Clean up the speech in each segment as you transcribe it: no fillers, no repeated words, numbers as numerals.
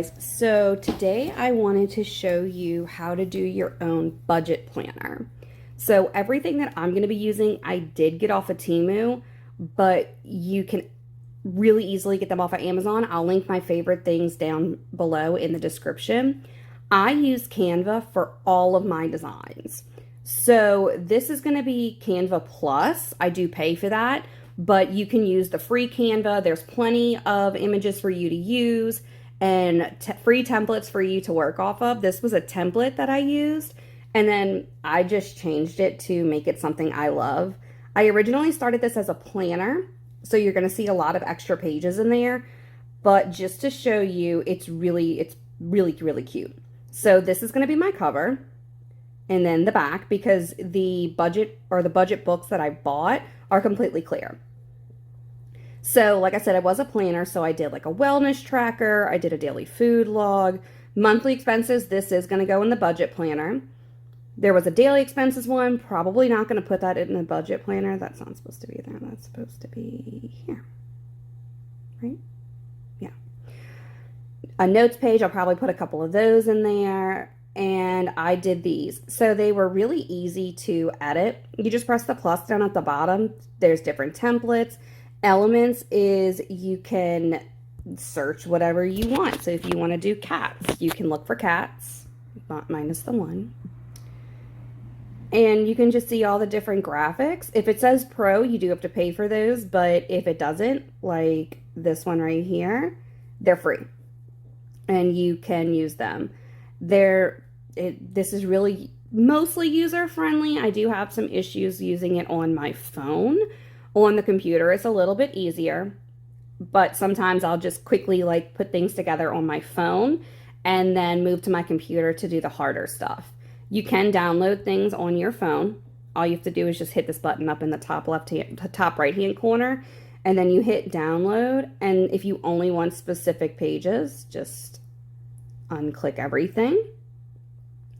So today I wanted to show you how to do your own budget planner. So everything that I'm going to be using, I did get off of Temu, but you can really easily get them off of Amazon. I'll link my favorite things down below in the description. I use Canva for all of my designs. So this is going to be Canva Plus. I do pay for that, but you can use the free Canva. There's plenty of images for you to use and free templates for you to work off of. This was a template that I used, and then I just changed it to make it something I love. I originally started this as a planner, so you're going to see a lot of extra pages in there, but just to show you, it's really cute. So this is going to be my cover, and then the back, because the budget books that I bought are completely clear. So like I said, I was a planner, so I did like a wellness tracker, I did a daily food log, monthly expenses. This is going to go in the budget planner. There was a daily expenses one, probably not going to put that in the budget planner. That's not supposed to be there. That's supposed to be here, right? Yeah. A notes page, I'll probably put a couple of those in there. And I did these. So they were really easy to edit. You just press the plus down at the bottom. There's different templates. Elements is you can search whatever you want. So if you want to do cats, you can look for cats, minus the one. And you can just see all the different graphics. If it says pro, you do have to pay for those, but if it doesn't, like this one right here, they're free. And you can use them. This is really mostly user-friendly. I do have some issues using it on my phone. On the computer, it's a little bit easier, but sometimes I'll just quickly like put things together on my phone and then move to my computer to do the harder stuff. You can download things on your phone. All you have to do is just hit this button up in the top right-hand corner, and then you hit download. And if you only want specific pages, just unclick everything.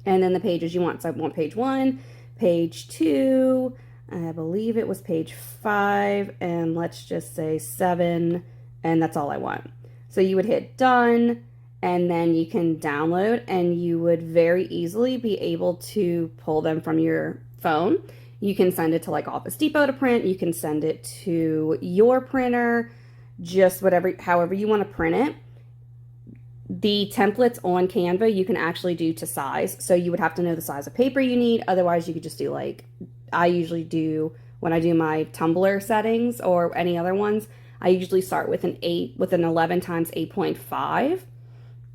And then the pages you want. So I want page 1, page 2, I believe it was page 5, and let's just say 7, and that's all I want. So you would hit done, and then you can download, and you would very easily be able to pull them from your phone. You can send it to like Office Depot to print. You can send it to your printer, just however you want to print it. The templates on Canva, you can actually do to size. So you would have to know the size of paper you need. Otherwise, you could just do like, I usually do when I do my Tumblr settings or any other ones, I usually start with an 11 times 8.5.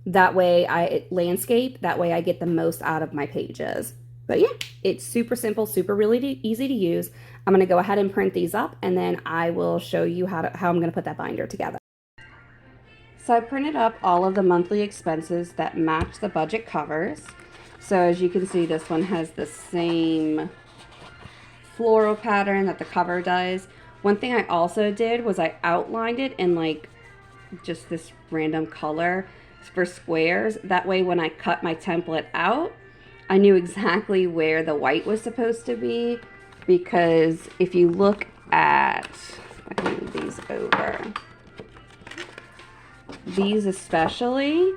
That way landscape, that way I get the most out of my pages. But yeah, it's super simple, really easy to use. I'm going to go ahead and print these up, and then I will show you how I'm going to put that binder together. So I printed up all of the monthly expenses that match the budget covers. So as you can see, this one has the same floral pattern that the cover does. One thing I also did was I outlined it in like just this random color for squares. That way when I cut my template out, I knew exactly where the white was supposed to be, because if you look at, if I can move these over, these especially,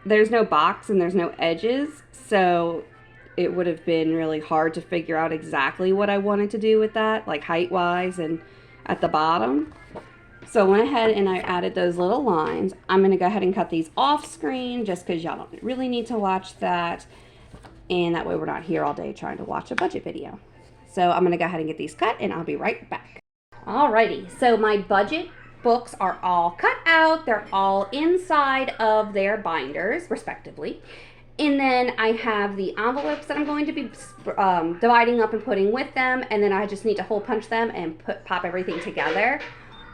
there's no box and there's no edges, so it would have been really hard to figure out exactly what I wanted to do with that, like height-wise and at the bottom. So I went ahead and I added those little lines. I'm going to go ahead and cut these off screen just because y'all don't really need to watch that. And that way we're not here all day trying to watch a budget video. So I'm going to go ahead and get these cut, and I'll be right back. Alrighty, so my budget books are all cut out. They're all inside of their binders, respectively. And then I have the envelopes that I'm going to be dividing up and putting with them. And then I just need to hole punch them and pop everything together.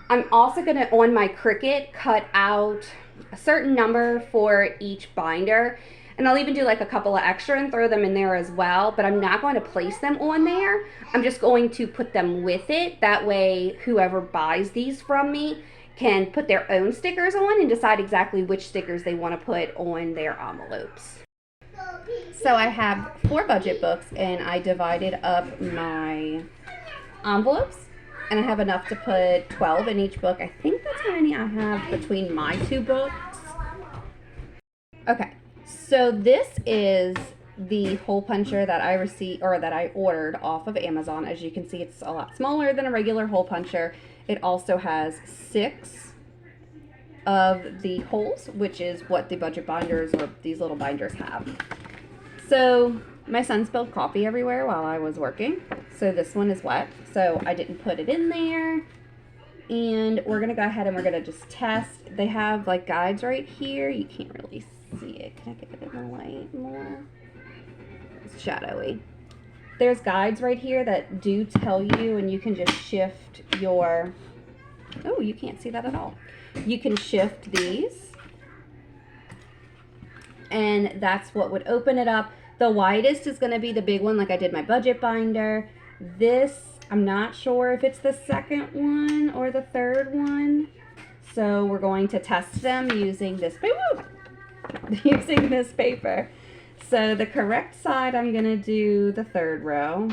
I'm also going to, on my Cricut, cut out a certain number for each binder. And I'll even do like a couple of extra and throw them in there as well. But I'm not going to place them on there. I'm just going to put them with it. That way, whoever buys these from me can put their own stickers on and decide exactly which stickers they want to put on their envelopes. So I have 4 budget books, and I divided up my envelopes, and I have enough to put 12 in each book. I think that's how many I have between my 2 books. Okay, so this is the hole puncher that I received or that I ordered off of Amazon. As you can see, it's a lot smaller than a regular hole puncher. It also has 6 of the holes, which is what the budget binders or these little binders have. So my son spilled coffee everywhere while I was working. So this one is wet. So I didn't put it in there. And we're gonna go ahead and we're gonna just test. They have like guides right here. You can't really see it. Can I get it in the light more? It's shadowy. There's guides right here that do tell you, and you can just shift your, oh, you can't see that at all. You can shift these, and that's what would open it up. The widest is gonna be the big one, like I did my budget binder. This, I'm not sure if it's the second one or the third one. So we're going to test them using this, using this paper. So the correct side, I'm gonna do the 3rd row.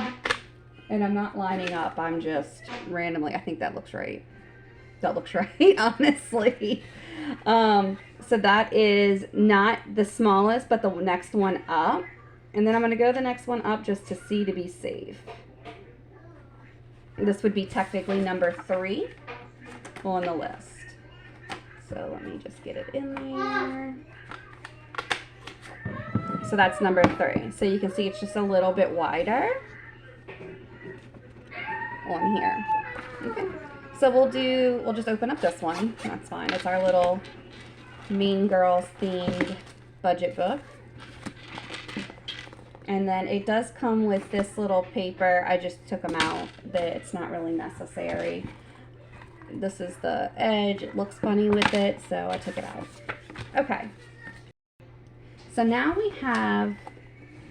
And I'm not lining up, I'm just randomly, I think that looks right. That looks right, honestly. So that is not the smallest, but the next one up. And then I'm gonna go the next one up just to see, to be safe. This would be technically number 3 on the list. So let me just get it in there. So that's number 3. So you can see it's just a little bit wider on here. Okay. So we'll just open up this one. That's fine. It's our little Mean Girls themed budget book. And then it does come with this little paper. I just took them out. It's not really necessary. This is the edge. It looks funny with it, so I took it out. Okay. So now we have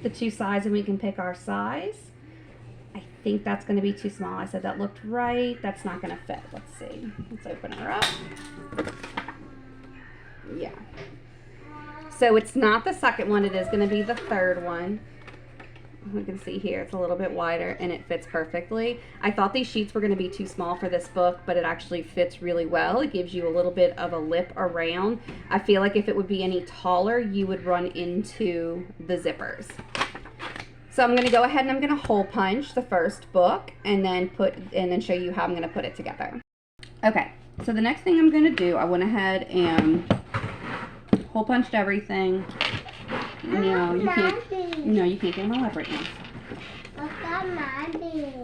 the 2 sides and we can pick our size. I think that's going to be too small. I said that looked right. That's not going to fit. Let's see. Let's open her up. Yeah. So it's not the second one. It is going to be the 3rd one. You can see here it's a little bit wider and it fits perfectly. I thought these sheets were going to be too small for this book, but it actually fits really well. It gives you a little bit of a lip around. I feel like if it would be any taller, you would run into the zippers. So I'm going to go ahead and I'm going to hole punch the first book and then show you how I'm going to put it together. Okay, so the next thing I'm going to do, I went ahead and hole punched everything. No, you can't. No, you can't get on my lap right now.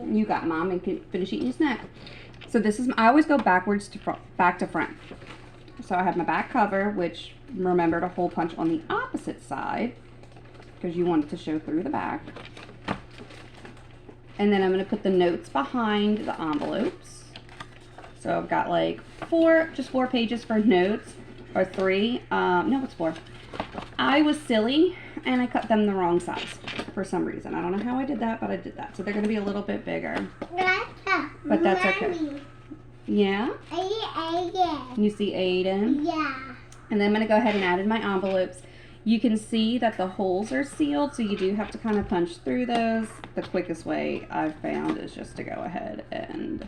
You got Mom and can finish eating your snack. So this is, I always go backwards to back to front. So I have my back cover, which remember to hole punch on the opposite side because you want it to show through the back. And then I'm going to put the notes behind the envelopes. So I've got like just four pages for notes, or 3. No, it's 4. I was silly and I cut them the wrong size for some reason. I don't know how I did that, but I did that. So they're going to be a little bit bigger. But that's okay. Yeah? You see Aiden? Yeah. And then I'm going to go ahead and add in my envelopes. You can see that the holes are sealed, so you do have to kind of punch through those. The quickest way I've found is just to go ahead and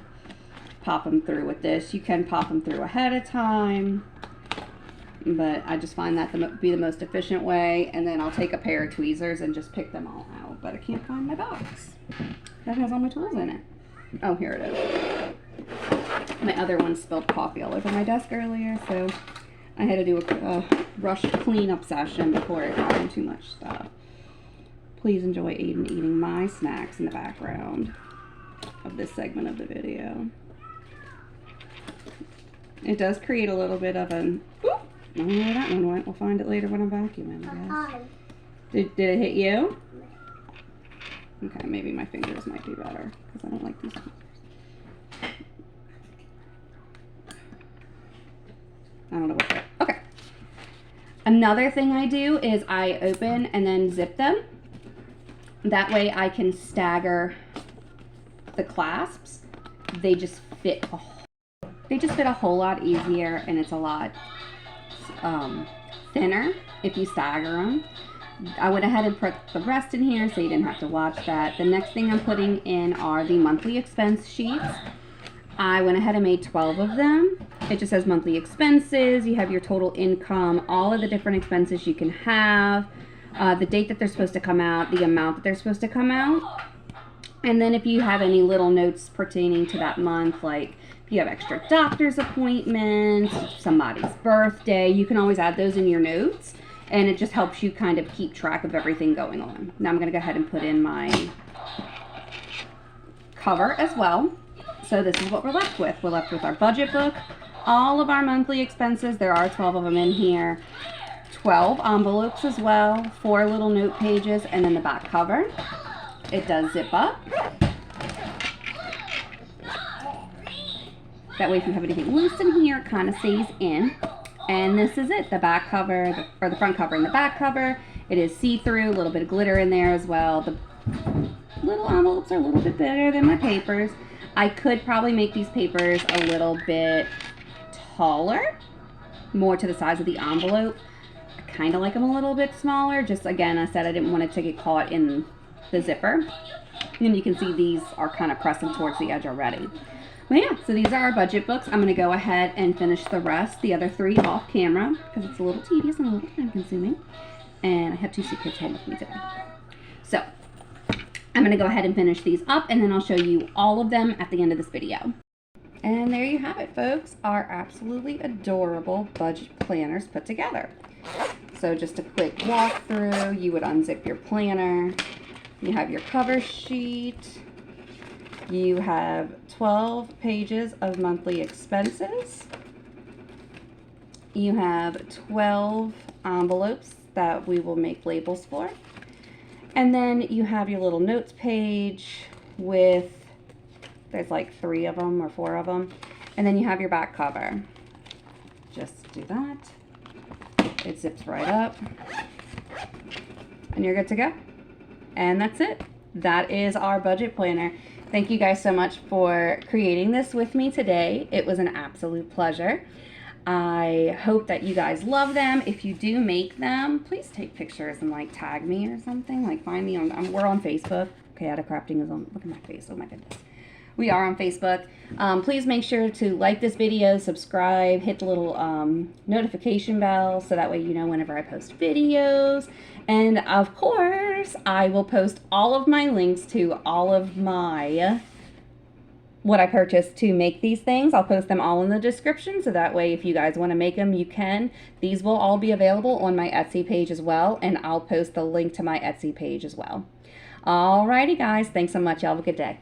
pop them through with this. You can pop them through ahead of time, but I just find that to be the most efficient way. And then I'll take a pair of tweezers and just pick them all out. But I can't find my box that has all my tools in it. Oh, here it is. My other one spilled coffee all over my desk earlier, so I had to do a rushed cleanup session before it got in too much stuff. Please enjoy Aiden eating my snacks in the background of this segment of the video. It does create a little bit of an... Oop, I don't know where that one went. We'll find it later when I'm vacuuming, I guess. Did it hit you? Okay, maybe my fingers might be better because I don't like these fingers. I don't know what that. Okay. Another thing I do is I open and then zip them. That way I can stagger the clasps. They just fit a whole lot easier, and it's a lot thinner if you stagger them. I went ahead and put the rest in here so you didn't have to watch that. The next thing I'm putting in are the monthly expense sheets. I went ahead and made 12 of them. It just says monthly expenses. You have your total income, all of the different expenses you can have, the date that they're supposed to come out, the amount that they're supposed to come out. And then if you have any little notes pertaining to that month, like if you have extra doctor's appointments, somebody's birthday, you can always add those in your notes. And it just helps you kind of keep track of everything going on. Now I'm going to go ahead and put in my cover as well. So this is what we're left with. We're left with our budget book, all of our monthly expenses. There are 12 of them in here. 12 envelopes as well, 4 little note pages, and then the back cover. It does zip up. That way if you have anything loose in here, it kind of stays in. And this is it, the back cover, or the front cover and the back cover. It is see-through, a little bit of glitter in there as well. The little envelopes are a little bit bigger than my papers. I could probably make these papers a little bit taller, more to the size of the envelope. I kind of like them a little bit smaller. Just again, I said I didn't want it to get caught in the zipper. And you can see these are kind of pressing towards the edge already. Well, yeah, so these are our budget books. I'm going to go ahead and finish the rest, the other 3 off camera, because it's a little tedious and a little time consuming. And I have 2 kids home with me today. So I'm going to go ahead and finish these up, and then I'll show you all of them at the end of this video. And there you have it, folks, our absolutely adorable budget planners put together. So just a quick walkthrough. You would unzip your planner. You have your cover sheet. You have 12 pages of monthly expenses. You have 12 envelopes that we will make labels for. And then you have your little notes page with, there's like 3 of them or 4 of them. And then you have your back cover. Just do that. It zips right up. And you're good to go. And that's it. That is our budget planner. Thank you guys so much for creating this with me today. It was an absolute pleasure. I hope that you guys love them. If you do make them, please take pictures and like tag me or something. Like find me on, we're on Facebook. Kayada Crafting is on, look at my face, oh my goodness. We are on Facebook. Please make sure to like this video, subscribe, hit the little notification bell so that way you know whenever I post videos. And of course, I will post all of my links to all of my what I purchased to make these things. I'll post them all in the description, so that way if you guys want to make them, you can. These will all be available on my Etsy page as well, and I'll post the link to my Etsy page as well. Alrighty guys, thanks so much. Y'all have a good day.